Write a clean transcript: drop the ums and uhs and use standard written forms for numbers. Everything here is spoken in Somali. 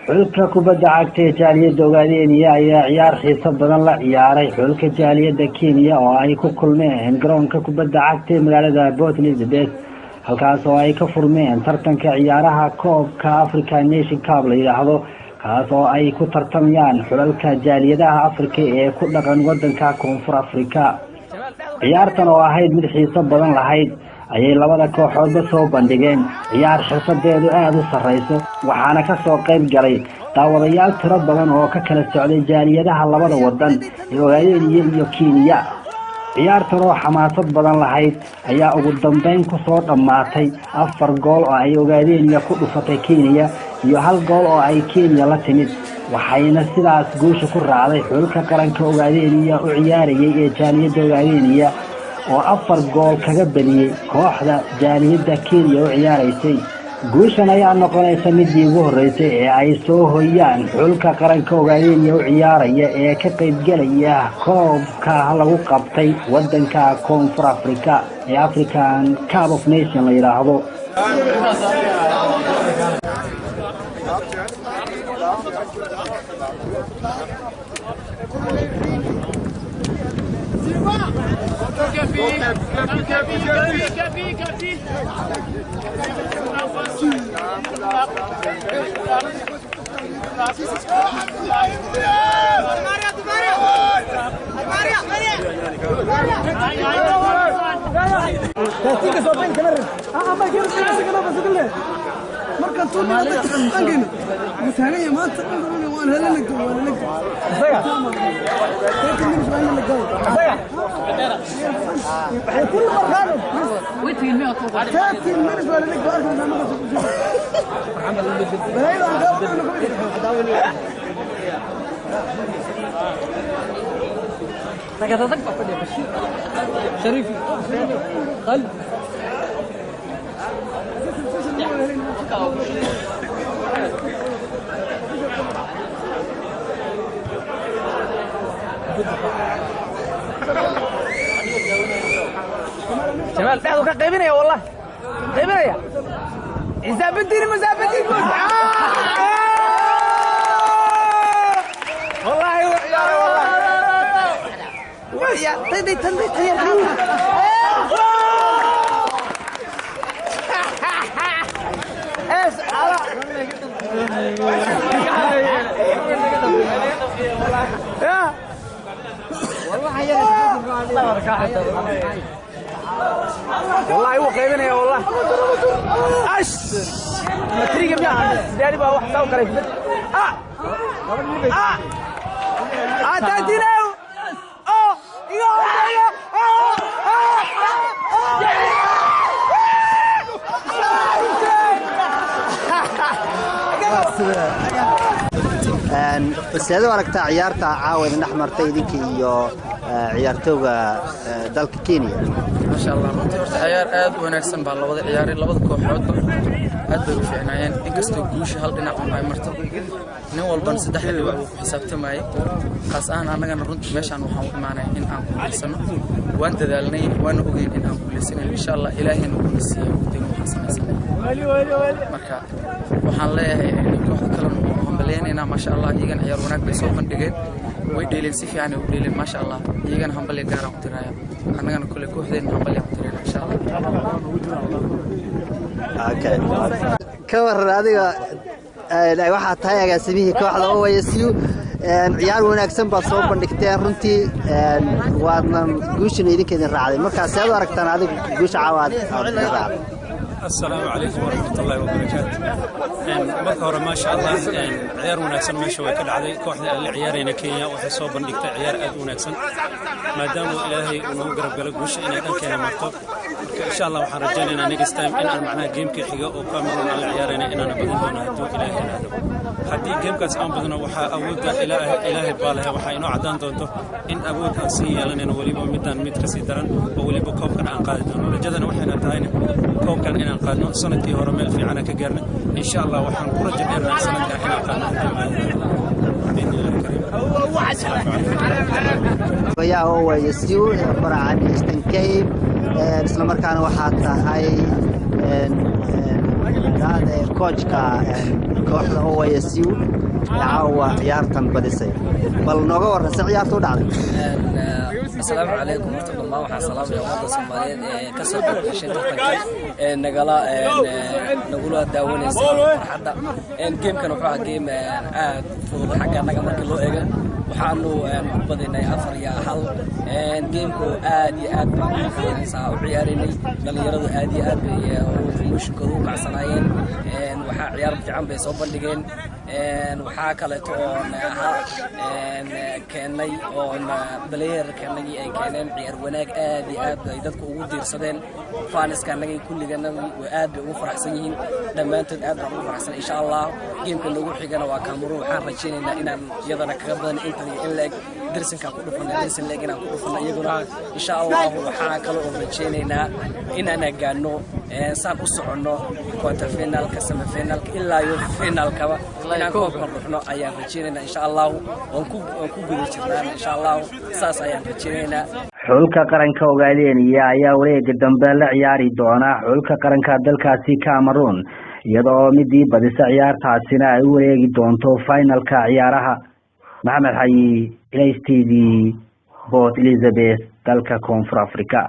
xulka kubadda cagta ee jaaliyadda Ogaadeniya ayaa ciyaar xiiso badan la ciyaaray xulka jaaliyadda Kenya oo ay ku kulmeen garoonka kubadda cagta ee magaalada Port Elizabeth halkaas oo ay ka furmeen tartanka ciyaaraha koobka African Nation Cup la yiraahdo kaas oo ay ku tartamayaan xulalka jaaliyadaha Afrika ee ku dhaqan wadanka Koonfur Afrika ciyaartan oo ahayd mid xiiso badan lahayd ayay labada kooxood soo bandhigeen ciyaar xirfadeedu aad u sareyso waxaana ka soo qayb galay daawadayaal tiro badan oo ka kala socday jaaliyadaha labada wadan ee Ogaadeniya iyo Kenya ciyaartan oo xamaasad badan lahayd ayaa ugu dambeyn ku soo dhamaatay 4 gool oo ay Ogaadeniya ku dhufatay Kenya iyo 1 gool oo ay Kenya la timid waxayna sidaas guusha ku raacday xulka qaranka Ogaadeniya u ciyaarayay ee jaaliyadda Ogaadeniya oo 4 gool kaga badiyay kooxda jaaliyadda Kenya oo ciyaaraysay guushan ayaa noqonaysa midii ugu horeysay ee ay soo hoyaan xulka qaranka Ogaadeniya oo ciyaaraya ee ka qayb galaya koobka lagu qabtay wadanka Koonfur Afrika ee African Cup of Nations la yiraahdo marka tuu angin mutaanay maanta waan helanay شريفي قلب جمال بعدو كقيبنا يا والله قيبنا يا زابدين مزابدين والله يا والله يا تدي يا والله هو قيبنا يا والله اش ما تريق بيها داري بقى واحد ساو قريب تاتينا سيدو aragta ciyaarta caawada naxmartay idinka iyo ciyaartooyga dalka Kenya ما شاء الله runtii ciyaar aad u wanaagsan baa labada ciyaarey labada kooxood aad bay u fiicnaayeen inkastoo guusha hal dhinac ay marto nin walban saddex xilli waa ku xisaabtamay qaas ahaan anagana runtii meeshan waxaan u imaanay in aan ku xisaabtano waan dadaalnay waan ogeyn in aan ku xisaabtano insha Allah ilaahayna uu nasiiyo waqtiga waxaan sameysanahay marka waxaan leeyahay kooxda kale hambalyeynayna ma sha Allah iyagan ciyaar wanaag bay soo bandhigeen way dheeleen si fiican u dheeleen ma sha Allah iyagan hambalye gaar ah u tiraya anagana kule kooxdeen hambalye u tirayna insha Allah okay ka waran adiga waxa tahay agaasimihii kooxda OYSU ciyaar wanaagsan baad soo bandhigteen runtii waadna guushan idinkeedin raacday markaas aad u aragtaan adiga guusha caawaad raacday السلام عليكم ورحمة الله وبركاته. بكرة ما شاء الله عيار ونكسن ماشي وكل عليه كوحدة العيارين كينيا وحسوا بندقت عيار أد ونكسن ما دام إلهي ونقرب قلق وش إن أنا كنا مرتب إن شاء الله وحرجنا نيجس تايم إن أنا معنا جيم كي حاجة وكاميرون على العيارين إن أنا بدون هدوء إلهي هذا حدي جيم كاس أم بدنا وحا أود إلهي بالها وحا إنه عدان دونته إن أود أصيل لنا ولي بمدان مترسي درن وولي بكوب كان عقادنا ولجدنا وحنا تاين كوب كان إن قادنا سنة هرمل في عنا كجرنا إن شاء الله وحن كرة جدنا سنة إن قادنا ويا هو يسيو عبارة عن استنكيب isla markaana waxaa tahay هذا كوتشكا كوحدة هو يسيو عاوة عيارتن بديسي بل نوغور سعيارتو دعلي السلام عليكم ورحمة الله وبركاته. سلام يا وطن الصوماليين كسر بشين تحتك نقلا نقولوا داوني حتى جيم كانوا فيها جيم فوق حاجة نجمع كله إيجا وحنو بدينا أفر يا حل جيمكو آدي ساعة عياريني قال يرد آدي ومش كذوق عصناين وحا عيار بتعم بيصوب اللجين وحا كلتون كاني أون بلير كاني أي كانن عيار وناك آدي يدك ودير صدين فانس كاني كل جنا وآد وفرح سنين لما أنت آد وفرح سنين إن شاء الله جيم كل نقول حاجة وكامرو حار رجينا إن يدنا كبدن أنت إلا درسن كقول فينا درسن لكن كقول فينا يقولون إن شاء الله وحاكلو رجينا إن أنا جانو سان أسرعنا كوارتر فينال كسم فينال إلا يوم فينال كوا إن كوب رحنا أيام رجينا إن شاء الله ونكوب جديدنا إن شاء الله ساس أيام رجينا xulka qaranka Ogaadeniya ayaa wareega dambe la ciyaari doona xulka qaranka dalkaasi Cameroon iyadoo midii badisa ciyaartaasina ay wareegi doonto finalka ciyaaraha Maxamed Xayi, Ilays TV, Port Elizabeth, dalka Koonfur Afrika.